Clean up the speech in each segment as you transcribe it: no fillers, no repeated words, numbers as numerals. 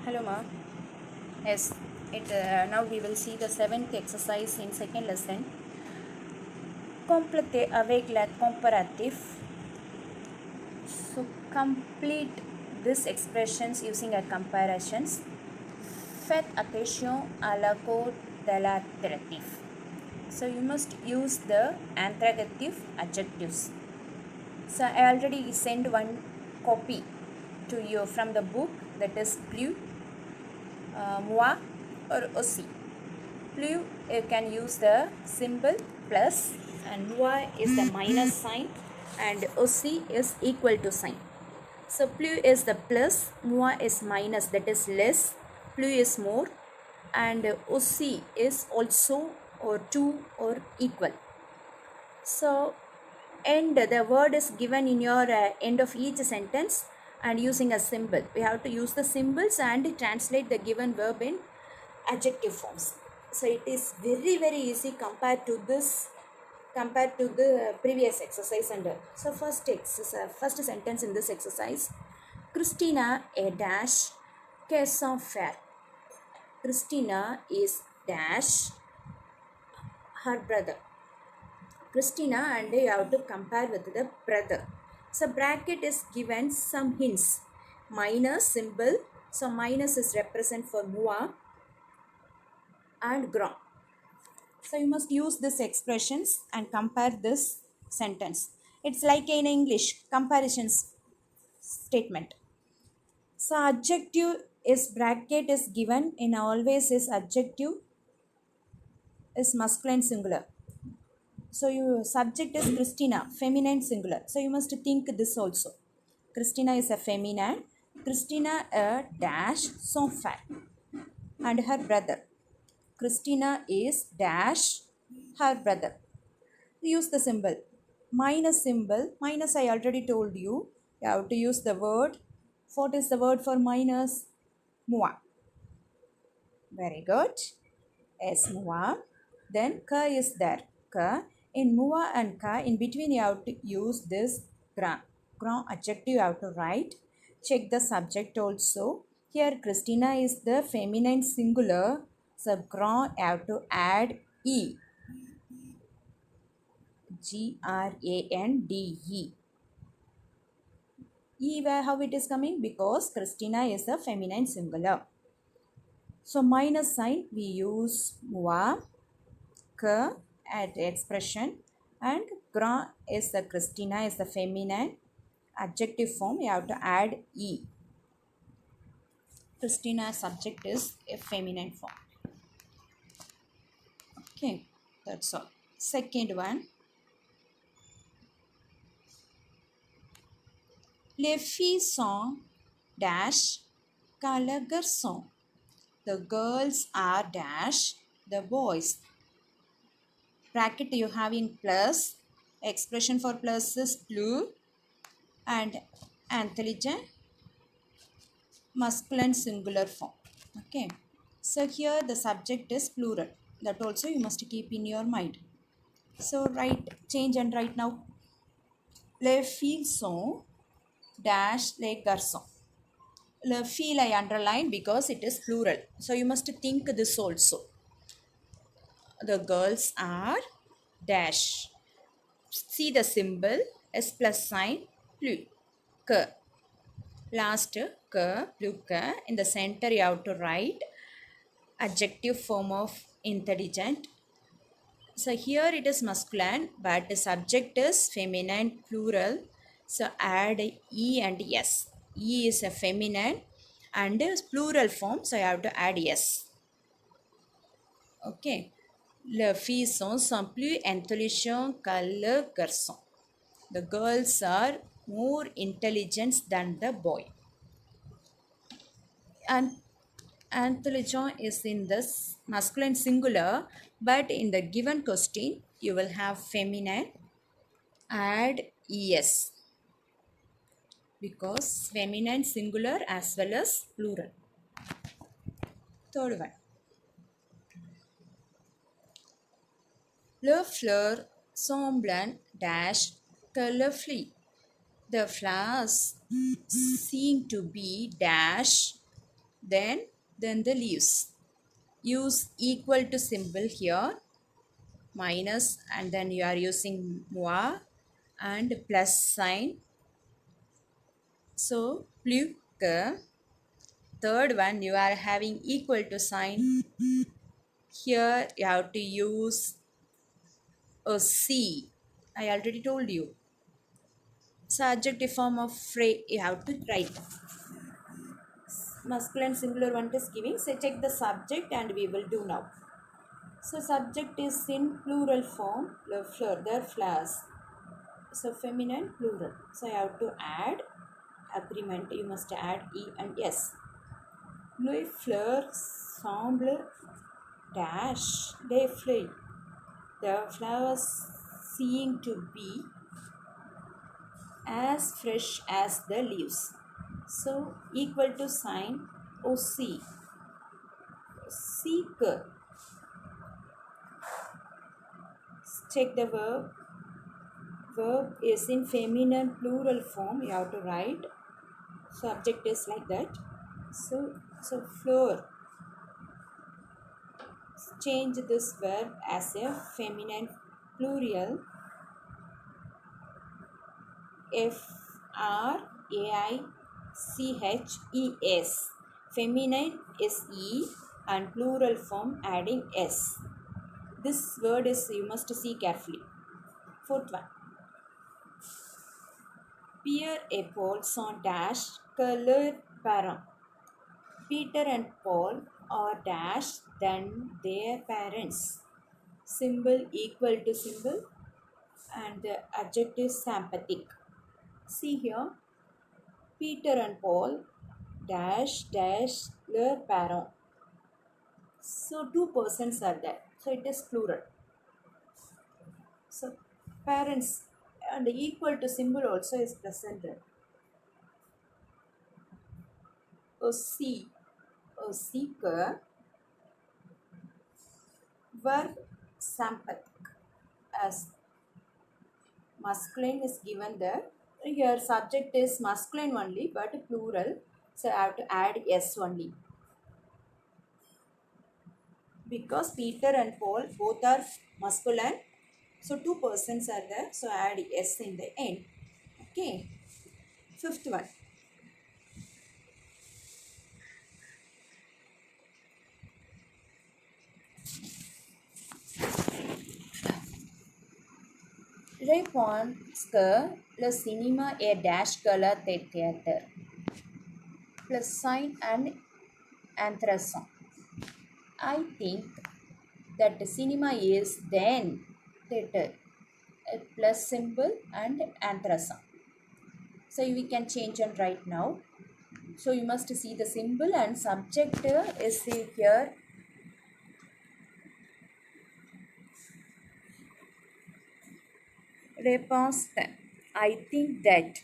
Hello, ma. Yes, now we will see the seventh exercise in second lesson. Compléter avec la comparatif. So, complete these expressions using a comparisons. Faites attention à la code de l'adjectif. So, you must use the interrogative adjectives. So, I already sent one copy to you from the book, that is plus, moi or aussi. Plus, you can use the symbol plus, and moi is the minus sign, and aussi is equal to sign. So plus is the plus, moi is minus, that is less, plus is more, and aussi is also or to or equal. So and the word is given in your end of each sentence and using a symbol. We have to use the symbols and translate the given verb in adjective forms. So it is very easy compared to the previous exercise under. So first sentence in this exercise: Christina a dash que son faire. Christina is dash her brother. Christina, and you have to compare with the brother. So bracket is given some hints. Minus symbol. So minus is represent for moi and grand. So you must use these expressions and compare this sentence. It's like in English comparisons statement. So adjective is bracket is given in always is adjective is masculine singular. So your subject is Christina, feminine singular. So you must think this also. Christina is a feminine. Christina a dash son frère. And her brother. Christina is dash her brother. Use the symbol. Minus symbol. Minus I already told you. You have to use the word. What is the word for minus? Moi. Very good. Yes, moi. Then ka is there. Ka. In moi and ka, in between you have to use this grand. Grand adjective you have to write. Check the subject also. Here Christina is the feminine singular. So grand you have to add E. Grande. E where how it is coming? Because Christina is the feminine singular. So minus sign we use moi, que at expression, and grand is the Christina is the feminine adjective form. You have to add E. Christina subject is a feminine form. Okay, that's all. Second one. Les filles sont dash quand le garçon. The girls are dash the boys. Bracket you have in plus. Expression for plus is plus, and intelligent masculine singular form. Okay. So here the subject is plural. That also you must keep in your mind. So write, change and write now. Les filles sont dash les garçons. Le fille I underline because it is plural. So you must think this also. The girls are dash. See the symbol is plus sign plus. Que. Last que, plus que. In the center you have to write adjective form of intelligent. So here it is masculine, but the subject is feminine plural. So add E and S. E is a feminine and plural form, so I have to add S. Okay. Les filles sont plus intelligentes que le garçon. The girls are more intelligent than the boy. And intelligent is in this masculine singular, but in the given question you will have feminine, add es because feminine singular as well as plural. Third one. Le fleur semble dash que le flea. The flowers seem to be dash then the leaves. Use equal to symbol here, minus, and then you are using moi and plus sign. So pluque. Third one, you are having equal to sign. Here you have to use a C. I already told you. So adjective form of phrase you have to write. Masculine singular one is giving. So check the subject and we will do now. So subject is in plural form. The flower, their flowers. So feminine plural. So I have to add agreement. You must add E and S. Les fleurs semblent dash. They fly. The flowers seem to be as fresh as the leaves. So equal to sign OC. Seek. Check the verb. Verb is in feminine plural form. You have to write. Subject is like that. So floor. Change this verb as a feminine plural. FRAICHES. Feminine is E and plural form adding S. This word is you must see carefully. Fourth one. Pierre et Paul sont dash que leurs parents. Peter and Paul are dash than their parents. Symbol equal to symbol and the adjective sympathetic. See here. Peter and Paul dash their parent. So two persons are there. So it is plural. So parents and equal to symbol also is presented. Aussi que verb sympathetic as masculine is given there. Here subject is masculine only but plural. So I have to add S only. Because Peter and Paul both are masculine. So two persons are there. So add S in the end. Okay. Fifth one. Réponds que le cinéma est dash que le théâtre. Plus sign and intéressant. I think that the cinema is then theater. Plus symbol and intéressant. So we can change and write now. So you must see the symbol and subject is here. Response. I think that.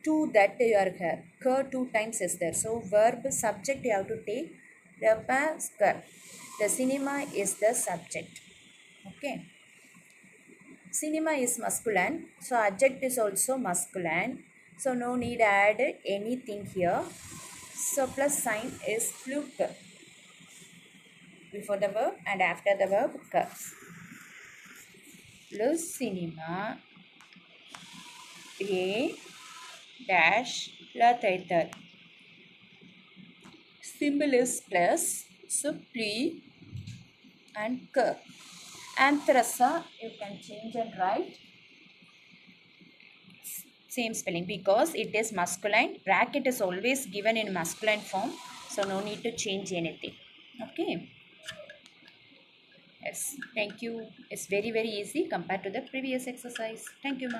To that you are here. Que two times is there. So verb subject you have to take. Response. The cinema is the subject. Okay. Cinema is masculine. So adject is also masculine. So no need add anything here. So plus sign is pluque. Before the verb and after the verb comes. Le cinéma est dash la théâtre. Symbol is plus, so plus and que. Anthrasa you can change and write same spelling because it is masculine. Bracket is always given in masculine form, so no need to change anything. Okay. Yes, thank you. It's very easy compared to the previous exercise. Thank you, ma.